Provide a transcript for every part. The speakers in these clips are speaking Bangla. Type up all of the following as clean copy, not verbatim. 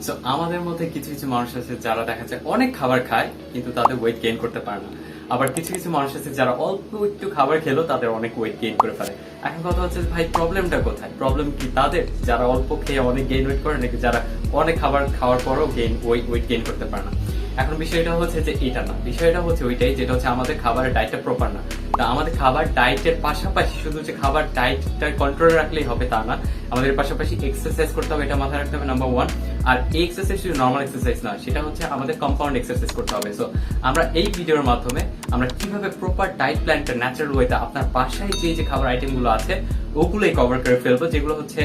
সো আমাদের মধ্যে কিছু কিছু মানুষ আছে যারা দেখা যায় অনেক খাবার খায় কিন্তু তাদের ওয়েট গেইন করতে পারে না। আবার কিছু কিছু মানুষ আছে যারা অল্প একটু খাবার খেলো তাদের অনেক ওয়েট গেইন করে ফেলে। এখন কথা হচ্ছে ভাই প্রবলেমটা কোথায়? প্রবলেম কি তাদের যারা অল্প খেয়ে অনেক গেইন ওয়েট করে, নাকি যারা অনেক খাবার খাওয়ার পরও ওয়েট গেইন করতে পারে না? এখন বিষয়টা হচ্ছে যে এটা না, বিষয়টা হচ্ছে ওইটাই যেটা হচ্ছে আমাদের খাবারের ডায়েটটা প্রপার না। তা আমাদের খাবার ডায়েটের পাশাপাশি শুধু যে খাবার ডায়েটটা কন্ট্রোলে রাখলেই হবে তা না, আমাদের পাশাপাশি এক্সারসাইজ করতে হবে, এটা মাথায় রাখতে হবে নাম্বার 1। আর এই এক্সারসাইজ শুধু নর্মাল এক্সারসাইজ না, সেটা হচ্ছে আমাদের কম্পাউন্ড এক্সারসাইজ করতে হবে। সো আমরা এই ভিডিওর মাধ্যমে আমরা কিভাবে প্রপার ডায়েট প্ল্যানটা ন্যাচারাল ওয়েতে আপনার বাসায় যে খাবার আইটেমগুলো আছে ওগুলোই কভার করে ফেলবো, যেগুলো হচ্ছে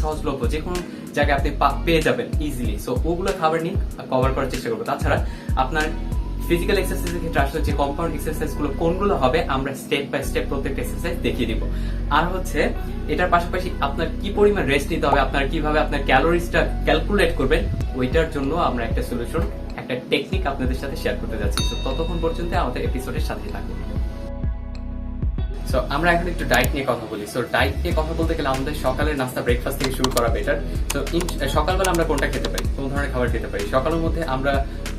সহজলভ্য যে কোনো জায়গায় আপনি পেয়ে যাবেন ইজিলি। সো ওগুলো খাবার নিয়ে কভার করার চেষ্টা করবো। তাছাড়া আপনার ফিজিক্যাল এক্সারসাইজের ক্ষেত্রে আসলে যে কম্পাউন্ড এক্সারসাইজ গুলো কোনগুলো হবে আমরা স্টেপ বাই স্টেপ প্রত্যেকটা এক্সারসাইজ দেখিয়ে দিব। আর হচ্ছে এটার পাশাপাশি আপনার কি পরিমাণ রেস্ট নিতে হবে, আপনার কিভাবে আপনার ক্যালোরিজটা ক্যালকুলেট করবেন, ওইটার জন্য আমরা একটা সলিউশন, একটা টেকনিক আপনাদের সাথে শেয়ার করতে যাচ্ছি। তো ততক্ষণ পর্যন্ত আমাদের এপিসোডের সাথে থাকুন। সো আমরা এখন একটু ডায়েট নিয়ে কথা বলি। সো ডায়েট নিয়ে কথা বলতে গেলে আমাদের সকালের নাস্তা ব্রেকফাস্ট থেকে শুরু করা বেটার। তো সকালবেলা আমরা কোনটা খেতে পারি, কোন ধরনের খাবার খেতে পারি? সকালের মধ্যে আমরা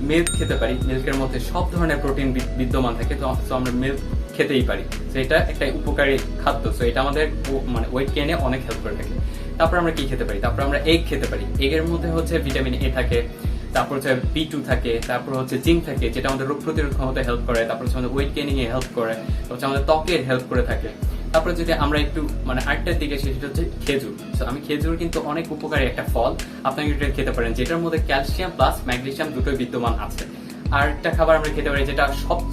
মিল্ক খেতে পারি, মিল্কের মধ্যে সব ধরনের প্রোটিন বিদ্যমান থাকে, তো আমরা মিল্ক খেতেই পারি। তো এটা একটা উপকারী খাদ্য, তো এটা আমাদের মানে ওয়েট গেইনে অনেক হেল্প করে থাকে। তারপর আমরা কি খেতে পারি? তারপর আমরা এগ খেতে পারি। এগের মধ্যে হচ্ছে ভিটামিন এ থাকে, তারপর হচ্ছে B2 থাকে, তারপর হচ্ছে জিঙ্ক থাকে যেটা আমাদের রোগ প্রতিরোধ ক্ষমতা হেল্প করে, তারপর হচ্ছে আমাদের ওয়েট গেইনিং এ হেল্প করে, হচ্ছে আমাদের ত্বকে হেল্প করে থাকে। তারপরে যদি আমরা একটু মানে আরেকটার দিকে সেটা হচ্ছে খেজুর। আমি খেজুর কিন্তু অনেক উপকারী একটা ফল, আপনাকে এটা খেতে পারেন, যেটার মধ্যে ক্যালসিয়াম প্লাস ম্যাগনেসিয়াম দুটোই বিদ্যমান আছে। আর একটা খাবার আমরা খেতে পারি যেটা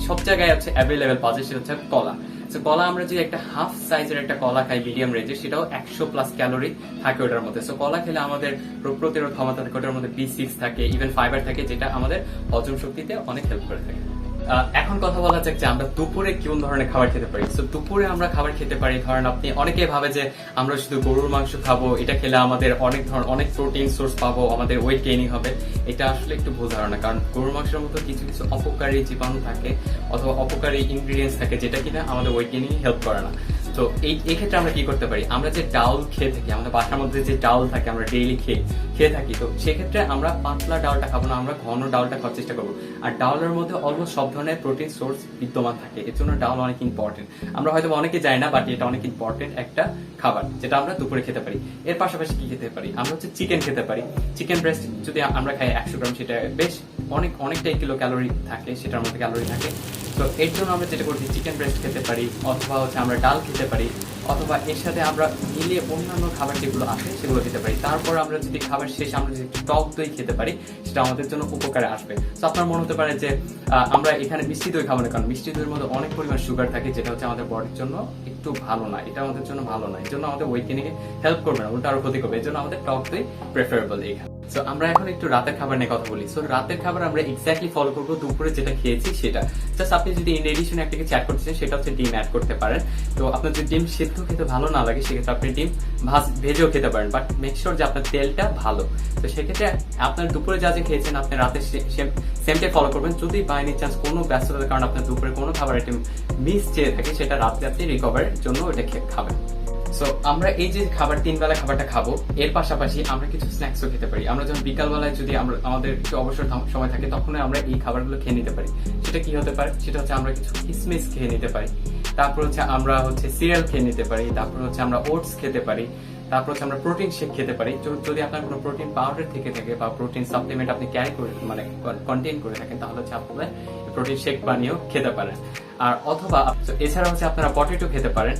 সব জায়গায় হচ্ছে অ্যাভেলেবেল পাওয়া যায়, সেটা হচ্ছে কলা। কলা আমরা যদি একটা হাফ সাইজের একটা কলা খাই মিডিয়াম রেঞ্জের, সেটাও 100+ ক্যালোরি থাকে ওটার মধ্যে। সো কলা খেলে আমাদের রোগ প্রতিরোধ ক্ষমতা থাকে, ওটার মধ্যে B6 থাকে, ইভেন ফাইবার থাকে, যেটা আমাদের হজম শক্তিতে অনেক হেল্প করে থাকে। এখন কথা বলা যাক যে আমরা দুপুরে কোন ধরনের খাবার খেতে পারি। সো দুপুরে আমরা খাবার খেতে পারি, ধরেন আপনি অনেকে ভাবে যে আমরা শুধু গরুর মাংস খাবো, এটা খেলে আমাদের অনেক প্রোটিন সোর্স পাবো, আমাদের ওয়েট গেইনিং হবে। এটা আসলে একটু ভুল ধারণা, কারণ গরুর মাংসের মতো কিছু কিছু অপকারী জীবাণু থাকে অথবা অপকারী ইনগ্রিডিয়েন্টস থাকে যেটা কিনা আমাদের ওয়েট গেইনিং হেল্প করে না। তো এই ক্ষেত্রে আমরা কি করতে পারি? আমরা যে ডাউল খেয়ে থাকি, আমাদের বাসার মধ্যে যে ডাউল থাকে আমরা ডেইলি খেয়ে থাকি, তো সেক্ষেত্রে আমরা পাতলা ডাউলটা খাবো না, আমরা ঘন ডাউলটা খাওয়ার চেষ্টা করবো। আর ডাউলের মধ্যে অলমোস্ট সব ধরনের প্রোটিন সোর্স বিদ্যমান থাকে, এর জন্য ডাউল অনেক ইম্পর্টেন্ট। আমরা হয়তো অনেকে জানি না, বাট এটা অনেক ইম্পর্টেন্ট একটা খাবার যেটা আমরা দুপুরে খেতে পারি। এর পাশাপাশি কি খেতে পারি? আমরা হচ্ছে চিকেন খেতে পারি। চিকেন ব্রেস্ট যদি আমরা খাই 100 গ্রাম, সেটা বেশ অনেকটাই কিলো ক্যালোরি থাকে, সেটার মধ্যে ক্যালোরি থাকে। তো এর জন্য আমরা যেটা করছি চিকেন ব্রেস্ট খেতে পারি, অথবা হচ্ছে আমরা ডাল খেতে পারি, অথবা এর সাথে আমরা মিলিয়ে অন্যান্য খাবার যেগুলো আছে সেগুলো খেতে পারি। তারপর আমরা যদি খাবার শেষে আমরা যদি টক দই খেতে পারি, সেটা আমাদের জন্য উপকারে আসবে। তো আপনার মনে হতে পারে যে আমরা এখানে মিষ্টি দই খাবো না, কারণ মিষ্টি দইয়ের মধ্যে অনেক পরিমাণ সুগার থাকে, যেটা হচ্ছে আমাদের বডির জন্য একটু ভালো না, এটা আমাদের জন্য ভালো না, এর জন্য আমাদের ওয়েট গেইনিং এ হেল্প করবে না, উল্টো আরো ক্ষতি করবে। এর জন্য আমাদের টক দই প্রেফারেবল এখানে। সো আমরা এখন একটু রাতের খাবার নিয়ে কথা বলি। সো রাতের খাবার আমরা এক্স্যাক্টলি ফলো করবো দুপুরে যেটা খেয়েছি সেটা। জাস্ট আপনি যদি ইন এডিশন একটা কিছু অ্যাড করতে চান, সেটা হচ্ছে ডিম অ্যাড করতে পারেন। তো আপনার যদি ডিম সেদ্ধ খেতে ভালো না লাগে, সেক্ষেত্রে আপনি ডিম ভেজেও খেতে পারেন, বাট মেক শিওর যে আপনার তেলটা ভালো। তো সেক্ষেত্রে আপনার দুপুরে যা খেয়েছেন আপনি রাতে সেমটাই ফলো করবেন। যদি বাই এনি চান্স কোনো ব্যস্ততার কারণে আপনার দুপুরে কোনো খাবার আইটেম মিস চেয়ে থাকে, সেটা রাতে আপনি রিকভারের জন্য ওটা খাবেন। সো আমরা এই যে খাবার 3 বেলা খাবারটা খাবো, এর পাশাপাশি আমরা কিছু স্ন্যাক্সও খেতে পারি। আমরা যখন বিকালবেলায় যদি আমাদের একটু অবসর সময় থাকে, তখন আমরা এই খাবারগুলো খেয়ে নিতে পারি। সেটা কি হতে পারে? সেটা হচ্ছে আমরা কিছু কিসমিস খেয়ে নিতে পারি, তারপর হচ্ছে আমরা সিরিয়াল খেয়ে নিতে পারি, তারপর হচ্ছে আমরা ওটস খেতে পারি, তারপর হচ্ছে আমরা প্রোটিন শেক খেতে পারি। যদি আপনার কোনো প্রোটিন পাউডার থেকে থাকে বা প্রোটিন সাপ্লিমেন্ট আপনি ক্যারি করে মানে কন্টেইন করে থাকেন, তাহলে হচ্ছে আপনারা প্রোটিন শেক বানিয়েও খেতে পারেন। আর অথবা এছাড়া হচ্ছে আপনারা পটেটো খেতে পারেন,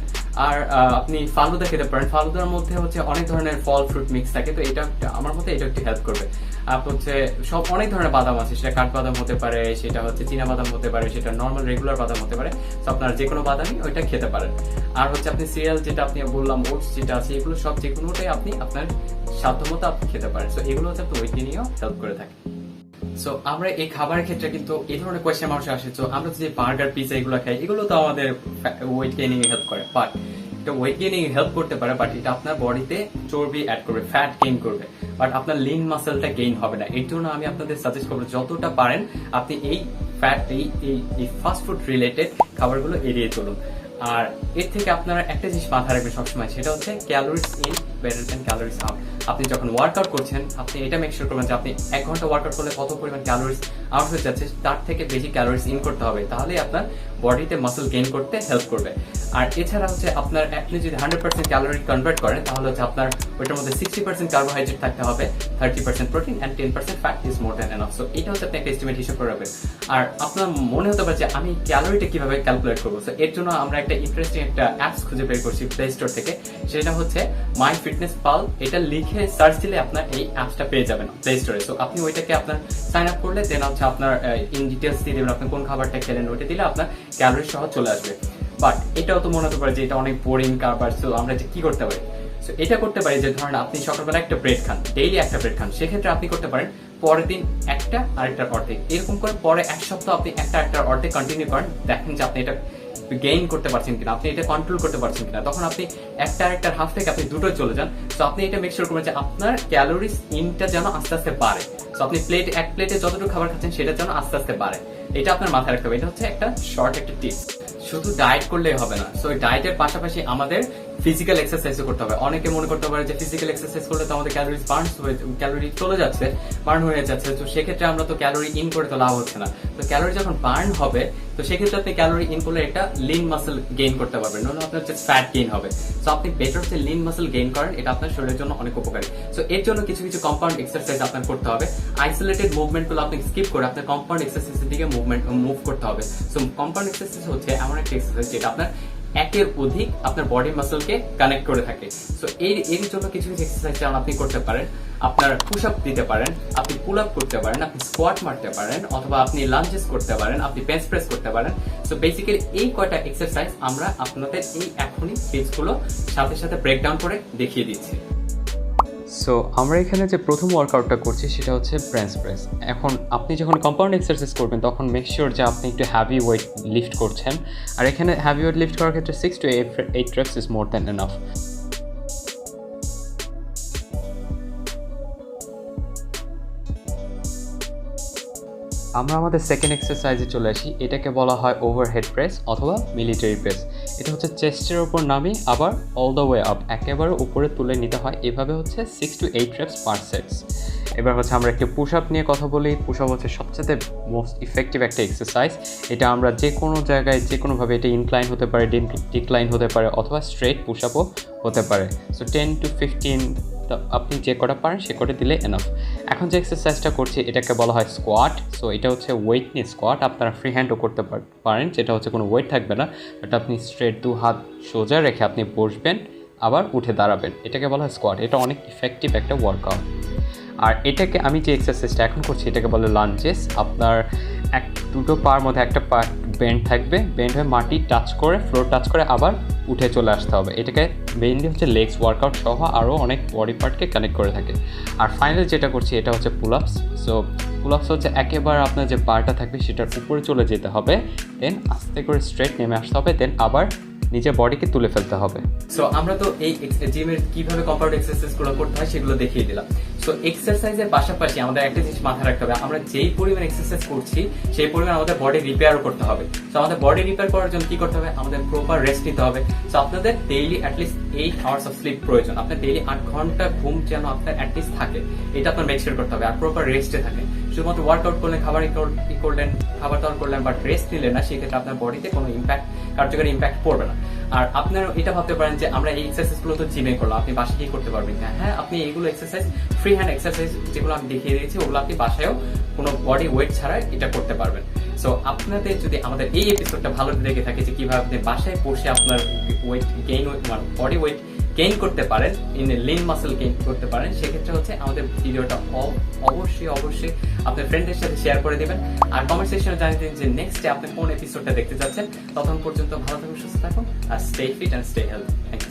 আর আপনি ফালুদা খেতে পারেন। ফালুদার মধ্যে হচ্ছে অনেক ধরনের ফল ফ্রুট মিক্স থাকে, তো এটা আমার মতে এটা একটু হেল্প করবে। আপনার হচ্ছে সব অনেক ধরনের বাদাম আছে, সেটা কাঠবাদাম হতে পারে, সেটা হচ্ছে চীনা বাদাম হতে পারে, সেটা নর্মাল রেগুলার বাদাম হতে পারে। তো আপনার যে কোনো বাদামই ওইটা খেতে পারেন। আর হচ্ছে আপনি সিরিয়াল যেটা আপনি বললাম, ওটস যেটা আছে, এগুলো সব যে কোনোটাই আপনি আপনার সাধ্যমতো আপনি খেতে পারেন। তো এগুলো হচ্ছে আপনার ওয়েট গেইনিংও হেল্প করে থাকে। সো আমরা এই খাবারের ক্ষেত্রে কিন্তু এই ধরনের কোয়েশ্চেন মানুষ আসে, তো আমরা যে বার্গার পিজা এগুলো খাই, এগুলো তো আমাদের ওয়েট গেইনিং এ হেল্প করে, বাট এটা ওয়েট গেইনিং এ হেল্প করতে পারে, বাট এটা আপনার বডিতে চর্বি অ্যাড করবে, ফ্যাট গেইন করবে, বাট আপনার লিন মাসেলটা গেইন হবে না। এর জন্য আমি আপনাদের সাজেস্ট করবো যতটা পারেন আপনি এই ফ্যাট এই ফাস্ট ফুড রিলেটেড খাবারগুলো এড়িয়ে চলুন। আর এর থেকে আপনারা একটা জিনিস মাথায় রাখবেন সবসময়, সেটা হচ্ছে calories in better than calories out. আপনি যখন ওয়ার্কআউট করছেন আপনি এটা মেক শিওর করবেন যে আপনি 1 ঘন্টা ওয়ার্কআউট করলে কত পরিমাণ ক্যালোরিজ আউট হয়ে যাচ্ছে তার থেকে বেশি ক্যালোরিজ ইন করতে হবে, তাহলে আপনার বডিতে মাসল গেইন করতে হেল্প করবে। আর এছাড়া হচ্ছে আপনার আপনি যদি 100% ক্যালোরি কনভার্ট করেন তাহলে হচ্ছে আপনার ওইটার মধ্যে 60% কার্বোহাইড্রেট থাকতে হবে, 30% protein and 10% fat is more than enough. So এটা হচ্ছে আপনি একটা এস্টিমেট হিসাব করে রাখবেন। আর আপনার মনে হতে পারে যে আমি ক্যালোরিটা কিভাবে ক্যালকুলেট করবো, সো এর জন্য আমরা একটা ইন্টারেস্টিং একটা অ্যাপস খুঁজে বের করছি প্লে স্টোর থেকে, সেটা হচ্ছে মাই ফিটনেস পাল। এটা লিখে সার্চ দিলে আপনার এই অ্যাপসটা পেয়ে যাবেন প্লে স্টোরে। সো আপনি ওইটাকে আপনার সাইন আপ করলে দেন হচ্ছে আপনার ইন ডিটেলস দিয়ে দেবেন আপনি কোন খাবারটা খেলেন, ওইটা দিলে আপনার ক্যালোরি সহ চলে আসবে। বাট এটাও তো মনে হতে পারে যে এটা অনেক বোরিং কারবার, সো আমরা যে কি করতে পারি, সো এটা করতে পারি যে ধরেন আপনি সকালবেলা একটা ব্রেড খান, ডেইলি একটা ব্রেড খান, সেক্ষেত্রে আপনি করতে পারেন পরের দিন একটা আরেকটার অর্ধেক, এরকম করে পরে এক সপ্তাহ আপনি একটা আরেকটার অর্ধেক কন্টিনিউ করেন, দেখেন যে আপনি এটা গেইন করতে পারছেন কিনা, আপনি এটা কন্ট্রোল করতে পারছেন কিনা। তখন আপনি একটা আরেকটার হাফ থেকে আপনি দুটো চলে যান। তো আপনি এটা মেক শিওর করবেন যে আপনার ক্যালোরিজ ইনটা যেন আস্তে আস্তে বাড়ে। তো আপনি এক প্লেটে যতটুকু খাবার খাচ্ছেন সেটা যেন আস্তে আস্তে বাড়ে, এটা আপনার মাথায় রাখতে হবে। এটা হচ্ছে একটা শর্ট একটা টিপস। শুধু ডায়েট করলেই হবে না, সো ডায়েটের পাশাপাশি আমাদের ফিজিক্যাল এক্সারসাইজও করতে হবে। অনেকে মনে করতে পারে যে ফিজিক্যাল এক্সারসাইজ করলে তো আমাদের ক্যালোরিজ ক্যালোরি চলে যাচ্ছে, বার্ন হয়ে যাচ্ছে, তো সেক্ষেত্রে আমরা তো ক্যালোরি ইন করে তো লাভ হচ্ছে না। তো ক্যালোরি যখন বার্ন হবে তো সেক্ষেত্রে আপনি ক্যালোরি ইন করলে একটা লিন মাসল গেইন করতে পারবেন, নাহলে আপনার হচ্ছে ফ্যাট গেইন হবে। সো আপনি বেটার হচ্ছে লিন মাসল গেইন করেন, এটা আপনার শরীরের জন্য অনেক উপকারী। সো এর জন্য কিছু কিছু কম্পাউন্ড এক্সারসাইজ আপনার করতে হবে। আইসোলেটেড মুভমেন্ট গুলো আপনি স্কিপ করে আপনার কম্পাউন্ড এক্সারসাইজের দিকে মুভ করতে হবে। সো কম্পাউন্ড এক্সারসাইজ হচ্ছে এমন একটা এক্সারসাইজ যেটা আপনার একের অধিক আপনার বডি মাসলকে কানেক্ট করে থাকে। সো এর জন্য কিছু কিছু এক্সারসাইজ আপনি করতে পারেন। আপনার পুশ আপ দিতে পারেন, আপনি পুল আপ করতে পারেন, আপনি স্কোয়াট মারতে পারেন, অথবা আপনি লাঞ্জেস করতে পারেন, আপনি বেঞ্চ প্রেস করতে পারেন। সো বেসিক্যালি এই কয়টা এক্সারসাইজ আমরা আপনাদের এই এখনই টিপসগুলো সাথে সাথে ব্রেকডাউন করে দেখিয়ে দিচ্ছি। সো আমরা এখানে যে প্রথম ওয়ার্কআউটটা করছি সেটা হচ্ছে বেঞ্চ প্রেস। এখন আপনি যখন কম্পাউন্ড এক্সারসাইজ করবেন তখন মেক শিওর যে আপনি একটু হ্যাভি ওয়েট লিফট করছেন। আর এখানে হ্যাভি ওয়েট লিফট করার ক্ষেত্রে 6 to 8 reps is more than enough. আমরা আমাদের সেকেন্ড এক্সারসাইজে চলে আসি, এটাকে বলা হয় ওভারহেড প্রেস অথবা মিলিটারি প্রেস। এটা হচ্ছে চেস্টের উপর নামি আবার অল দ্য ওয়ে আপ একেবারে উপরে তুলে নিতে হয়, এভাবে হচ্ছে 6 to 8 reps পার সেটস। এবার হচ্ছে আমরা একটু পুশ আপ নিয়ে কথা বলি। পুশ আপ হচ্ছে সবচেয়ে মোস্ট ইফেক্টিভ একটা এক্সারসাইজ। এটা আমরা যে কোনো জায়গায় যে কোনোভাবে এটা ইনক্লাইন হতে পারে, ডিক্লাইন হতে পারে, অথবা স্ট্রেট পুশ আপও হতে পারে। সো 10 to 15 আপনি যে কটা পারেন সে কটা দিলে এনাফ। এখন যে এক্সারসাইজটা করছি এটাকে বলা হয় স্কোয়াট। সো এটা হচ্ছে ওয়েট নিয়ে স্কোয়াট। আপনারা ফ্রি হ্যান্ডও করতে পারেন, যেটা হচ্ছে কোনো ওয়েট থাকবে না, বাট আপনি স্ট্রেট 2 হাত সোজা রেখে আপনি বসবেন আবার উঠে দাঁড়াবেন, এটাকে বলা হয় স্কোয়াট। এটা অনেক ইফেক্টিভ একটা ওয়ার্কআউট। আর এটাকে আমি যে এক্সারসাইজটা এখন করছি এটাকে বলে লাঞ্জেস। আপনার দুটো পার মধ্যে একটা পা বেন্ড থাকবে, বেন্ড হয়ে মাটি টাচ করে, ফ্লোর টাচ করে আবার উঠে চলে আসতে হবে। এটাকে মেইনলি হচ্ছে লেগস ওয়ার্কআউট সহ আরও অনেক বডি পার্টকে কানেক্ট করে থাকে। আর ফাইনাল যেটা করছি এটা হচ্ছে পুল আপস। সো পুল আপস হচ্ছে একেবারে আপনার যে বারটা থাকবে সেটার উপরে চলে যেতে হবে, দেন আস্তে করে স্ট্রেট নেমে আসতে হবে, দেন আবার নিজের বডিকে তুলে ফেলতে হবে। সো আমরা তো এই জিমের কিভাবে কম্পাউন্ড এক্সারসাইজ গুলো করতে হয় সেগুলো দেখিয়ে দিলাম। সো এক্সারসাইজের পাশাপাশি আমাদের একটা জিনিস মাথায় রাখতে হবে, আমরা যেই পরিমাণ এক্সারসাইজ করছি সেই পরিমাণ আমাদের বডি রিপেয়ারও করতে হবে। সো আমাদের বডি রিপেয়ার করার জন্য কি করতে হবে, আমাদের প্রপার রেস্ট নিতে হবে। সো আপনাদের daily at least 8 hours of sleep প্রয়োজন। আপনার ডেইলি 8 ঘন্টা ঘুম যেন আপনার অ্যাটলিস্ট থাকে, এটা আপনার মেক শিওর করতে হবে। আর প্রপার রেস্টে থাকে। শুধুমাত্র ওয়ার্কআউট করলেন, খাবার দাবার করলেন, বাট রেস্ট নিলেন না, সেক্ষেত্রে আপনার বডিতে কোনো কার্যকরী ইম্প্যাক্ট পড়বে না। আর আপনারা এটা ভাবতে পারেন যে আমরা এই এক্সারসাইজ গুলো তো জিমে করলাম, আপনি বাসায় কি করতে পারবেন না? হ্যাঁ, আপনি এইগুলো এক্সারসাইজ ফ্রি হ্যান্ড এক্সারসাইজ যেগুলো আমি দেখিয়ে দিয়েছি ওগুলো আপনি বাসায়ও কোনো বডি ওয়েট ছাড়াই এটা করতে পারবেন। সো আপনাদের যদি আমাদের এই এপিসোডটা ভালো লেগে থাকে যে কিভাবে আপনি বাসায় বসে আপনার weight gain body weight gain করতে পারেন, লিন মাসল গেইন করতে পারেন, সেক্ষেত্রে হচ্ছে আমাদের ভিডিওটা অবশ্যই আপনার ফ্রেন্ডদের সাথে শেয়ার করে দিবেন। আর কমেন্ট সেকশনে জানিয়ে দিন যে নেক্সটে আপনি কোন এপিসোডটা দেখতে যাচ্ছেন। তখন পর্যন্ত ভালো থাকুন, সুস্থ থাকুন, আর stay fit and stay healthy. Thank you.